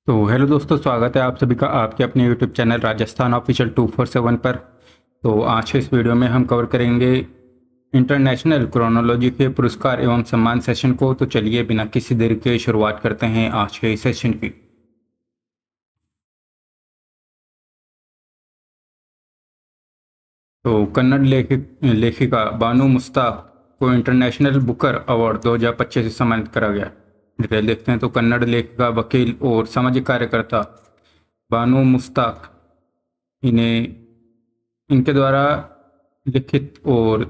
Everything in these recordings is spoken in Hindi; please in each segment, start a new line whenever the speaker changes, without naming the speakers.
तो हेलो दोस्तों, स्वागत है आप सभी का आपके अपने यूट्यूब चैनल राजस्थान ऑफिशियल 247 पर। तो आज के इस वीडियो में हम कवर करेंगे इंटरनेशनल क्रोनोलॉजी के पुरस्कार एवं सम्मान सेशन को। तो चलिए बिना किसी देरी के शुरुआत करते हैं आज के इस सेशन की। तो कन्नड़ लेखिका बानू मुस्ताक को इंटरनेशनल बुकर अवार्ड 2025 से सम्मानित करा गया। डिटेल देखते हैं। तो कन्नड़ लेखिका, वकील और सामाजिक कार्यकर्ता बानू मुस्ताक, इन्हें इनके द्वारा लिखित और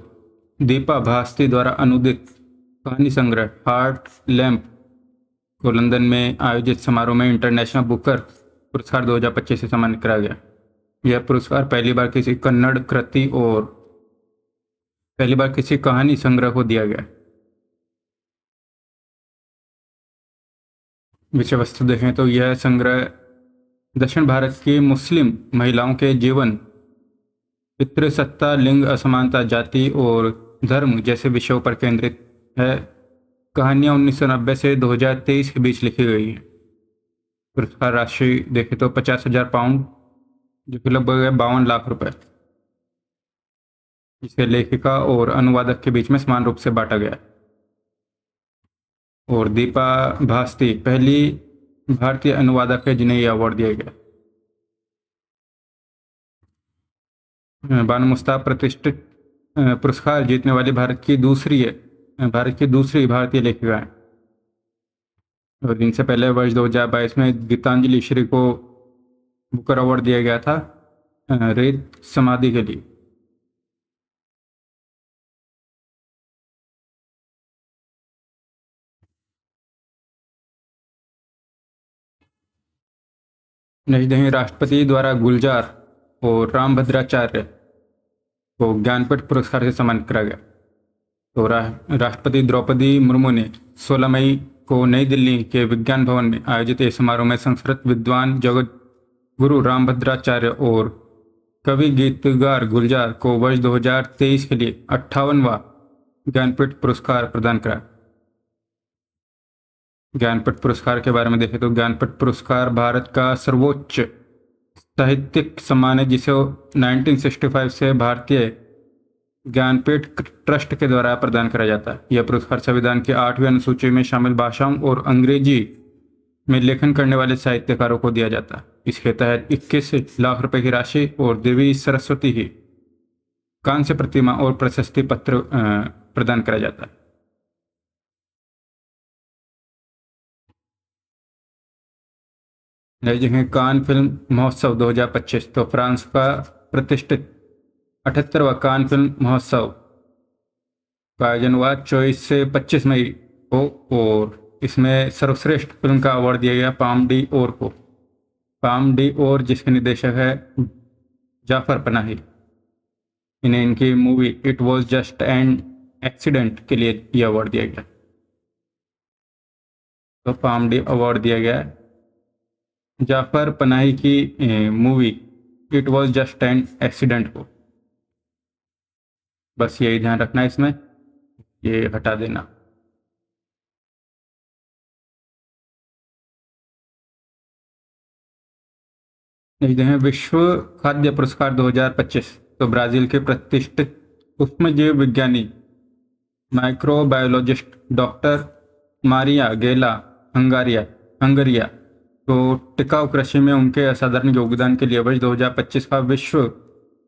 दीपा भास्ती द्वारा अनुदित कहानी संग्रह हार्ट लैम्प को लंदन में आयोजित समारोह में इंटरनेशनल बुकर पुरस्कार 2025 से सम्मानित कराया गया। यह पुरस्कार पहली बार किसी कन्नड़ कृति और पहली बार किसी कहानी संग्रह को दिया गया। विषय वस्तु देखें तो यह संग्रह दक्षिण भारत की मुस्लिम महिलाओं के जीवन, पितृसत्ता, लिंग असमानता, जाति और धर्म जैसे विषयों पर केंद्रित है। कहानियाँ 1990 से 2023 के बीच लिखी गई हैं। पुरस्कार राशि देखें तो 50,000 पाउंड, जो कि लगभग है 52 लाख रुपए। इसे लेखिका और अनुवादक के बीच में समान रूप से बांटा गया। और दीपा भास्ती पहली भारतीय अनुवादक है जिन्हें यह अवार्ड दिया गया। बानू मुस्ताक प्रतिष्ठित पुरस्कार जीतने वाली भारत की दूसरी भारतीय लेखिका है। और इनसे पहले वर्ष 2022 में गीतांजलि श्री को बुकर अवार्ड दिया गया था रेत समाधि के लिए। नई दिल्ली राष्ट्रपति द्वारा गुलजार और रामभद्राचार्य को ज्ञानपीठ पुरस्कार से सम्मानित करा गया। तो राष्ट्रपति द्रौपदी मुर्मू ने 16 मई को नई दिल्ली के विज्ञान भवन में आयोजित इस समारोह में संस्कृत विद्वान जगत गुरु रामभद्राचार्य और कवि गीतकार गुलजार को वर्ष 2023 के लिए 58वां ज्ञानपीठ पुरस्कार प्रदान करा। ज्ञानपीठ पुरस्कार के बारे में देखें तो ज्ञानपीठ पुरस्कार भारत का सर्वोच्च साहित्यिक सम्मान है, जिसे 1965 से भारतीय ज्ञानपीठ ट्रस्ट के द्वारा प्रदान करा जाता है। यह पुरस्कार संविधान की 8वीं अनुसूची में शामिल भाषाओं और अंग्रेजी में लेखन करने वाले साहित्यकारों को दिया जाता है। इसके तहत 21 लाख रुपए की राशि और देवी सरस्वती की कांस्य प्रतिमा और प्रशस्ति पत्र प्रदान करा जाता है। नई जगह कान फिल्म महोत्सव 2025। तो फ्रांस का प्रतिष्ठित 78वां कान फिल्म महोत्सव का आयोजन हुआ 24 से 25 मई को, और इसमें सर्वश्रेष्ठ फिल्म का अवार्ड दिया गया पाम डी ओर को। पाम डी ओर जिसके निर्देशक है जाफर पनाही, इन्हें इनकी movie it was just an accident के लिए यह अवार्ड दिया गया। तो पाम डी अवार्ड दिया गया जाफर पनाही की movie it was just an accident को। बस यही ध्यान रखना है, इसमें ये हटा देना। विश्व खाद्य पुरस्कार 2025। तो ब्राजील के प्रतिष्ठित सूक्ष्मजीव विज्ञानी माइक्रोबायोलॉजिस्ट डॉक्टर मारिया गेला हंगरिया तो टिकाऊ कृषि में उनके असाधारण योगदान के लिए वर्ष 2025 का विश्व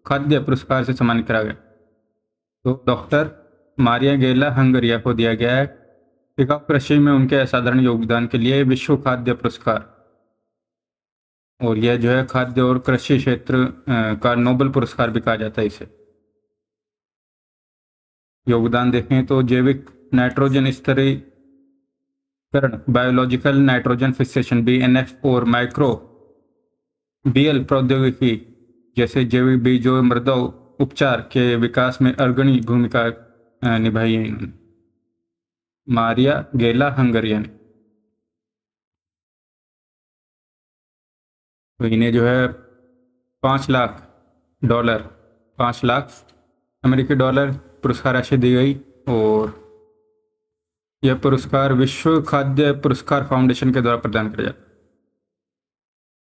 खाद्य पुरस्कार से सम्मानित करा गया। तो डॉक्टर मारिया गेला हंगरिया को दिया गया है टिकाऊ कृषि में उनके असाधारण योगदान के लिए विश्व खाद्य पुरस्कार। और यह जो है खाद्य और कृषि क्षेत्र का नोबेल पुरस्कार भी कहा जाता है इसे। योगदान देखें तो जैविक नाइट्रोजन स्तरीकरण, बायोलॉजिकल नाइट्रोजन फिक्सेशन BNF और माइक्रो बियल प्रौद्योगिकी जैसे जैविक बीज और मृदा उपचार के विकास में अग्रणी भूमिका निभाई है इन्होंने, मारिया गेला हंगरिया ने। तो इन्हें जो है $5 लाख अमेरिकी डॉलर पुरस्कार राशि दी गई। और यह पुरस्कार विश्व खाद्य पुरस्कार फाउंडेशन के द्वारा प्रदान किया जाता है।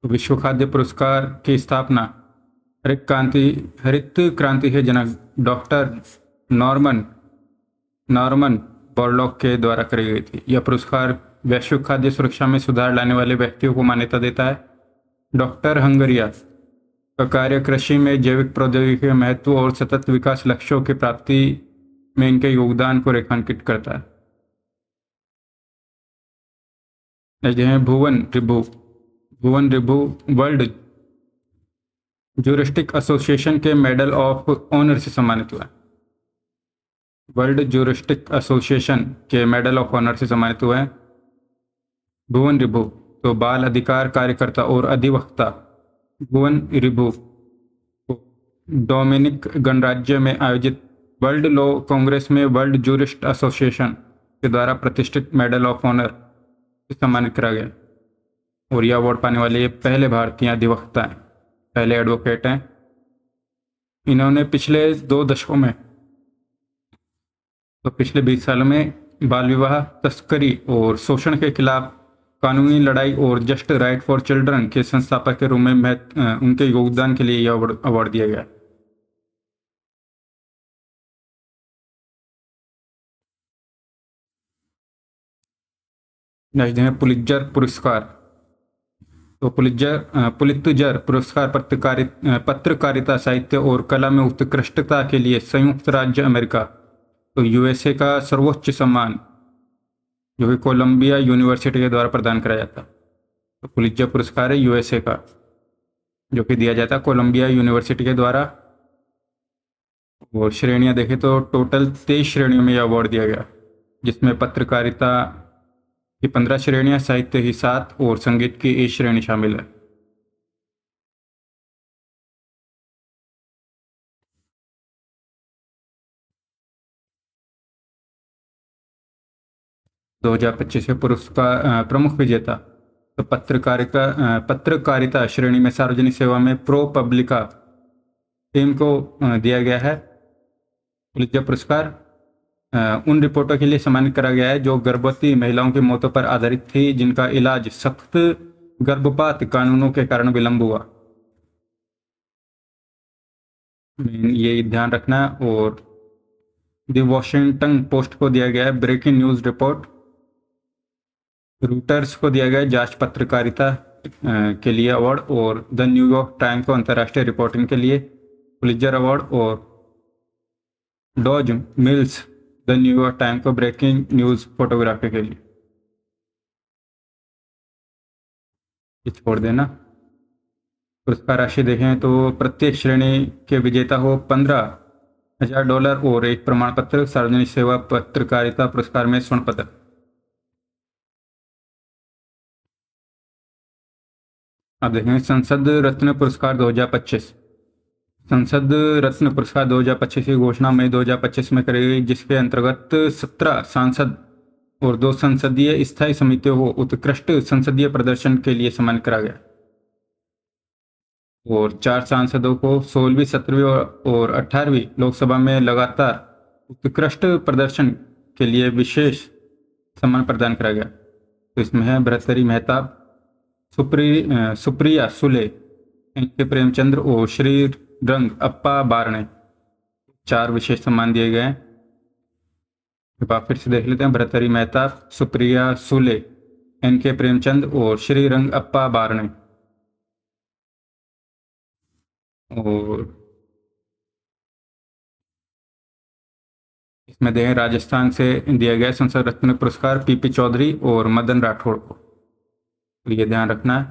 विश्व खाद्य पुरस्कार की स्थापना हरित क्रांति के जनक डॉक्टर नॉर्मन नॉर्मन बोरलॉग के द्वारा करी गई थी। यह पुरस्कार वैश्विक खाद्य सुरक्षा में सुधार लाने वाले व्यक्तियों को मान्यता देता है। डॉक्टर हंगरिया का कार्य कृषि में जैविक प्रौद्योगिकी के महत्व और सतत विकास लक्ष्यों की प्राप्ति में इनके योगदान को रेखांकित करता है। भुवन रिभु वर्ल्ड ज्यूरिस्टिक एसोसिएशन के मेडल ऑफ ऑनर से सम्मानित हुआ। वर्ल्ड ज्यूरिस्टिक एसोसिएशन के मेडल ऑफ ऑनर से सम्मानित हुए हैं। भुवन रिभु तो बाल अधिकार कार्यकर्ता और अधिवक्ता भुवन रिभु को डोमिनिक गणराज्य में आयोजित वर्ल्ड लॉ कांग्रेस में वर्ल्ड ज्यूरिस्ट एसोसिएशन के द्वारा प्रतिष्ठित मेडल ऑफ ऑनर से सम्मानित करा गया और यह अवार्ड पाने वाले ये पहले भारतीय अधिवक्ता हैं, पहले एडवोकेट हैं। इन्होंने पिछले 2 दशकों में पिछले 20 सालों में बाल विवाह, तस्करी और शोषण के खिलाफ कानूनी लड़ाई और जस्ट राइट फॉर चिल्ड्रन के संस्थापक के रूप में उनके योगदान के लिए यह अवार्ड दिया गया। नेक्स्ट है पुलित्जर पुरस्कार। तो पुलित्जर पुरस्कार पत्रकारिता, साहित्य और कला में उत्कृष्टता के लिए संयुक्त राज्य अमेरिका तो यूएसए का सर्वोच्च सम्मान जो कि कोलंबिया यूनिवर्सिटी के द्वारा प्रदान कराया जाता। तो पुलित्जर पुरस्कार है यूएसए का जो कि दिया जाता है कोलंबिया यूनिवर्सिटी के द्वारा। और श्रेणियां देखें तो टोटल 23 श्रेणियों में यह अवार्ड दिया गया, जिसमें पत्रकारिता की 15 श्रेणियां, साहित्य की 7 और संगीत की 1 श्रेणी शामिल है। दो 2025 के पुरस्कार प्रमुख विजेता तो पत्रकारिता श्रेणी में सार्वजनिक सेवा में प्रो पब्लिका टीम को दिया गया है। पुलित्जर पुरस्कार उन रिपोर्टों के लिए सम्मानित करा गया है जो गर्भवती महिलाओं की मौतों पर आधारित थी, जिनका इलाज सख्त गर्भपात कानूनों के कारण विलंब हुआ। ये ध्यान रखना। और द वॉशिंगटन पोस्ट को दिया गया है ब्रेकिंग न्यूज रिपोर्ट। रूटर्स को दिया गया जांच पत्रकारिता के लिए अवार्ड। और द न्यूयॉर्क टाइम्स को अंतर्राष्ट्रीय रिपोर्टिंग के लिए पुलित्जर अवार्ड। और Dodge Mills the New York Times को ब्रेकिंग न्यूज फोटोग्राफी के लिए। ये छोड़ देना। पुरस्कार राशि देखें तो प्रत्येक श्रेणी के विजेता को $15,000 और एक प्रमाण पत्र, सार्वजनिक सेवा पत्रकारिता पुरस्कार में स्वर्ण पदक। अब देखेंगे संसद रत्न पुरस्कार 2025। संसद रत्न पुरस्कार 2025 की घोषणा मई 2025 में करी गई, जिसके अंतर्गत 17 सांसद और 2 संसदीय स्थायी समितियों को उत्कृष्ट संसदीय प्रदर्शन के लिए सम्मानित करा गया और 4 सांसदों को 16वीं, 17वीं और 18वीं लोकसभा में लगातार उत्कृष्ट प्रदर्शन के लिए विशेष सम्मान प्रदान करा गया। तो इसमें है भर्तृहरि मेहताब, सुप्रिया सुले, एन.के. प्रेमचंद्र और श्री रंग अप्पा बारणे। 4 विशेष सम्मान दिए गए हैं। फिर से देख लेते हैं। भर्तृहरि मेहताब, सुप्रिया सुले, एन.के. प्रेमचंद और श्री रंग अप्पा बारणे। और इसमें देखें राजस्थान से दिया गया संसद रत्न पुरस्कार पीपी चौधरी और मदन राठौड़ को। तो ये ध्यान रखना है।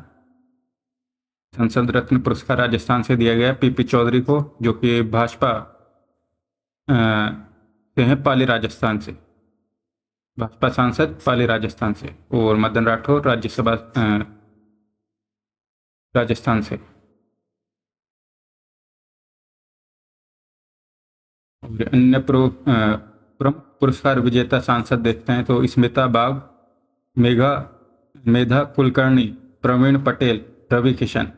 संसद रत्न पुरस्कार राजस्थान से दिया गया पीपी चौधरी को, जो कि भाजपा से हैं, पाली राजस्थान से, भाजपा सांसद पाली राजस्थान से। और मदन राठौर राज्यसभा राजस्थान से। और अन्य प्रमुख पुरस्कार विजेता सांसद देखते हैं तो स्मिता बाग, मेधा कुलकर्णी, प्रवीण पटेल, रवि किशन।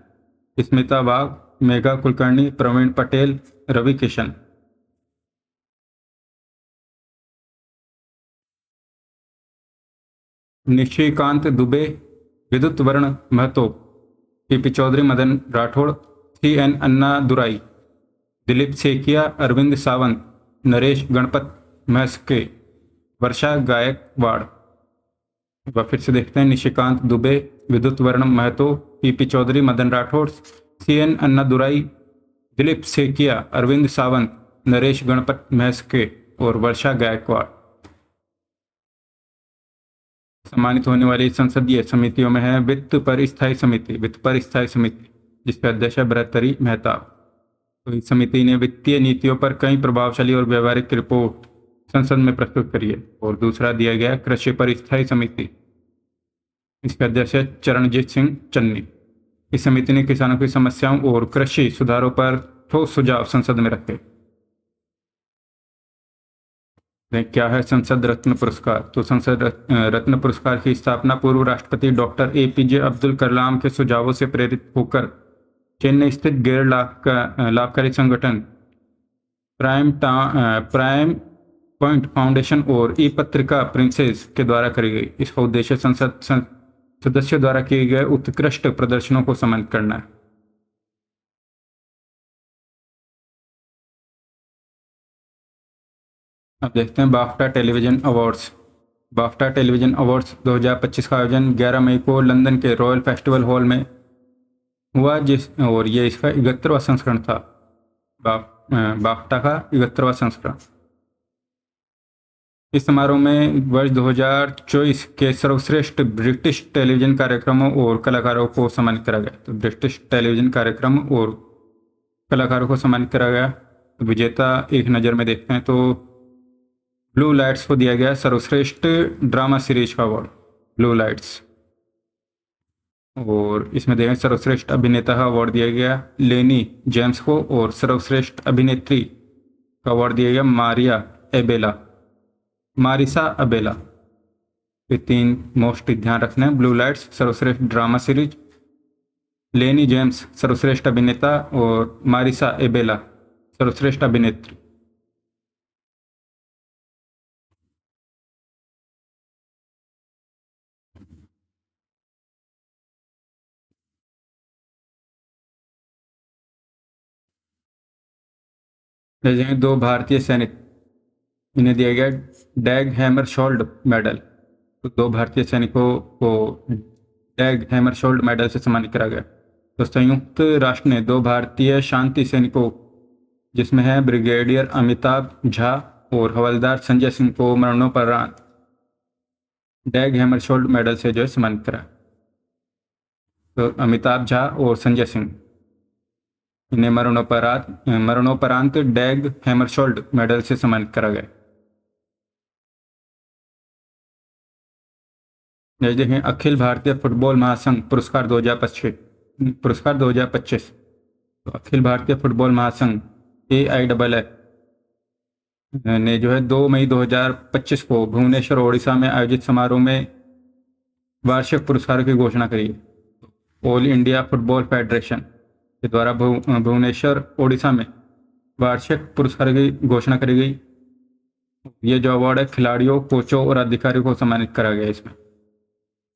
स्मिता बाग, मेघा कुलकर्णी, प्रवीण पटेल, रवि किशन। निशिकांत दुबे, विद्युत वर्ण महतो, पीपी चौधरी, मदन राठौड़, सीएन अन्नादुराई, दिलीप सेकिया, अरविंद सावंत, नरेश गणपत महस्के, वर्षा गायकवाड़। एक बार फिर से देखते हैं, निशिकांत दुबे, विद्युत वर्ण महतो, पीपी चौधरी, मदन राठौड़, सीएन अन्नादुराई, दिलीप सेकिया, अरविंद सावंत, नरेश गणपत महस्के और वर्षा गायकवाड़। सम्मानित होने वाली संसदीय समितियों में है वित्त पर स्थायी समिति, जिसके अध्यक्ष है भर्तृहरि मेहताब। तो इस समिति ने वित्तीय नीतियों पर कई प्रभावशाली और व्यवहारिक रिपोर्ट संसद में प्रस्तुत करी है। और दूसरा दिया गया कृषि पर स्थायी समिति, इसके अध्यक्ष है चरणजीत सिंह चन्नी। इस समिति ने किसानों की समस्याओं और कृषि सुधारों पर ठोस सुझाव संसद में रखे। क्या है संसद रत्न पुरस्कार? तो संसद रत्न पुरस्कार की स्थापना पूर्व राष्ट्रपति डॉक्टर एपीजे अब्दुल कलाम के सुझावों से प्रेरित होकर चेन्नई स्थित गैर लाभकारी संगठन प्राइम पॉइंट फाउंडेशन और ई पत्रिका प्रिंसेस के द्वारा करी गई। इसका उद्देश्य संसद सदस्यों द्वारा किए गए उत्कृष्ट प्रदर्शनों को सम्मानित करना है। अब देखते हैं BAFTA television awards. BAFTA television awards 2025 का आयोजन 11 मई को लंदन के रॉयल फेस्टिवल हॉल में हुआ, और ये इसका 71वां संस्करण था। बाफ्टा का 71वां संस्करण। इस समारोह में वर्ष 2024 के सर्वश्रेष्ठ ब्रिटिश टेलीविजन कार्यक्रमों और कलाकारों को सम्मानित करा गया। तो ब्रिटिश टेलीविजन कार्यक्रम और कलाकारों को सम्मानित करा गया। तो विजेता एक नज़र में देखते हैं तो ब्लू लाइट्स को दिया गया सर्वश्रेष्ठ ड्रामा सीरीज का अवार्ड, ब्लू लाइट्स। और इसमें देखें सर्वश्रेष्ठ अभिनेता का अवार्ड दिया गया लेनी जेम्स को, और सर्वश्रेष्ठ अभिनेत्री का अवार्ड दिया गया मारिसा अबेला। ये 3 मोस्ट ध्यान रखना है, ब्लू लाइट्स सर्वश्रेष्ठ ड्रामा सीरीज, लेनी जेम्स सर्वश्रेष्ठ अभिनेता और मारिसा एबेला सर्वश्रेष्ठ अभिनेत्री। जैसे 2 भारतीय सैनिक, इन्हें दिया गया डैग हैमरशोल्ड मेडल। तो 2 भारतीय सैनिकों को डैग हैमरशोल्ड मेडल से सम्मानित करा गया। तो संयुक्त राष्ट्र ने 2 भारतीय शांति सैनिकों, जिसमें है ब्रिगेडियर अमिताभ झा और हवलदार संजय सिंह को मरणोपरांत डैग हैमरशोल्ड मेडल से जो है सम्मानित करा। तो अमिताभ झा और संजय सिंह, इन्हें मरणोपरांत डैग हैमरशोल्ड मेडल से सम्मानित करा गया। देखें अखिल भारतीय फुटबॉल महासंघ पुरस्कार 2025। तो अखिल भारतीय फुटबॉल महासंघ AIFF ने जो है 2 मई 2025 को भुवनेश्वर ओडिशा में आयोजित समारोह में वार्षिक पुरस्कारों की घोषणा करी। ऑल इंडिया फुटबॉल फेडरेशन के द्वारा भुवनेश्वर ओडिशा में वार्षिक पुरस्कार की घोषणा करी गई। ये जो अवार्ड है खिलाड़ियों, कोचों और अधिकारियों को सम्मानित करा गया इसमें।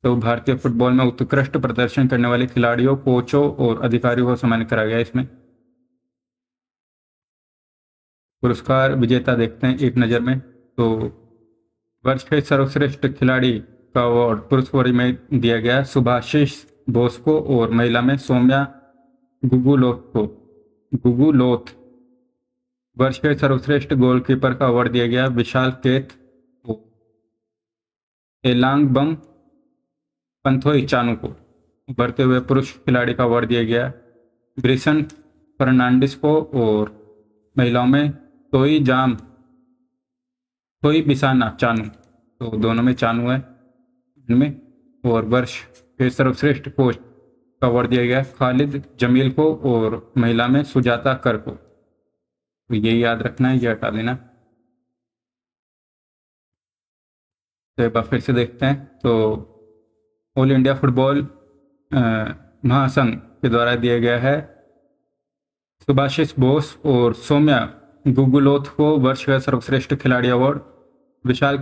तो भारतीय फुटबॉल में उत्कृष्ट प्रदर्शन करने वाले खिलाड़ियों, कोचों और अधिकारियों को सम्मानित करा गया इसमें। पुरस्कार विजेता देखते हैं एक नज़र में। तो वर्ष के सर्वश्रेष्ठ खिलाड़ी का अवार्ड पुरुष वर्ग में दिया गया सुभाषिष बोस को, और महिला में सौम्या गुगुलोथ। वर्ष के सर्वश्रेष्ठ गोलकीपर का अवार्ड दिया गया विशाल केत को। एलांगबम पंथोई चानू को। उभरते हुए पुरुष खिलाड़ी का अवार्ड दिया गया ग्रिसन फर्नांडिस को, और महिलाओं में तोई बिसाना चानू। तो दोनों में चानू है इनमें। और वर्ष के सर्वश्रेष्ठ कोच का अवार्ड दिया गया खालिद जमील को, और महिला में सुजाता कर को। तो ये याद रखना है, ये हटा देना। तो एक बार फिर से देखते हैं। तो ऑल इंडिया फुटबॉल महासंघ के द्वारा दिया गया है सुभाषिष बोस और सौम्या गुगुलोथ को वर्ष का सर्वश्रेष्ठ खिलाड़ी अवार्ड। विशाल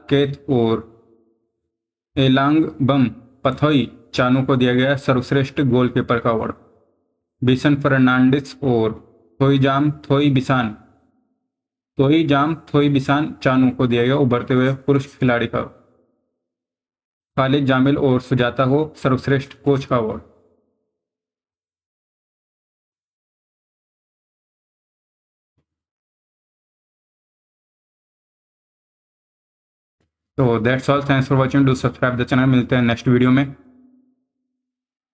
केत और एलांगबम पथोई चानू को दिया गया सर्वश्रेष्ठ गोलकीपर का अवार्ड। बिशन फर्नांडिस और थोई थोई बिसान चानू को दिया गया उभरते हुए पुरुष खिलाड़ी का। खालिद जामिल और सुजाता को सर्वश्रेष्ठ कोच का अवार्ड। तो that's all, thanks for watching, do subscribe the channel. मिलते हैं नेक्स्ट वीडियो में।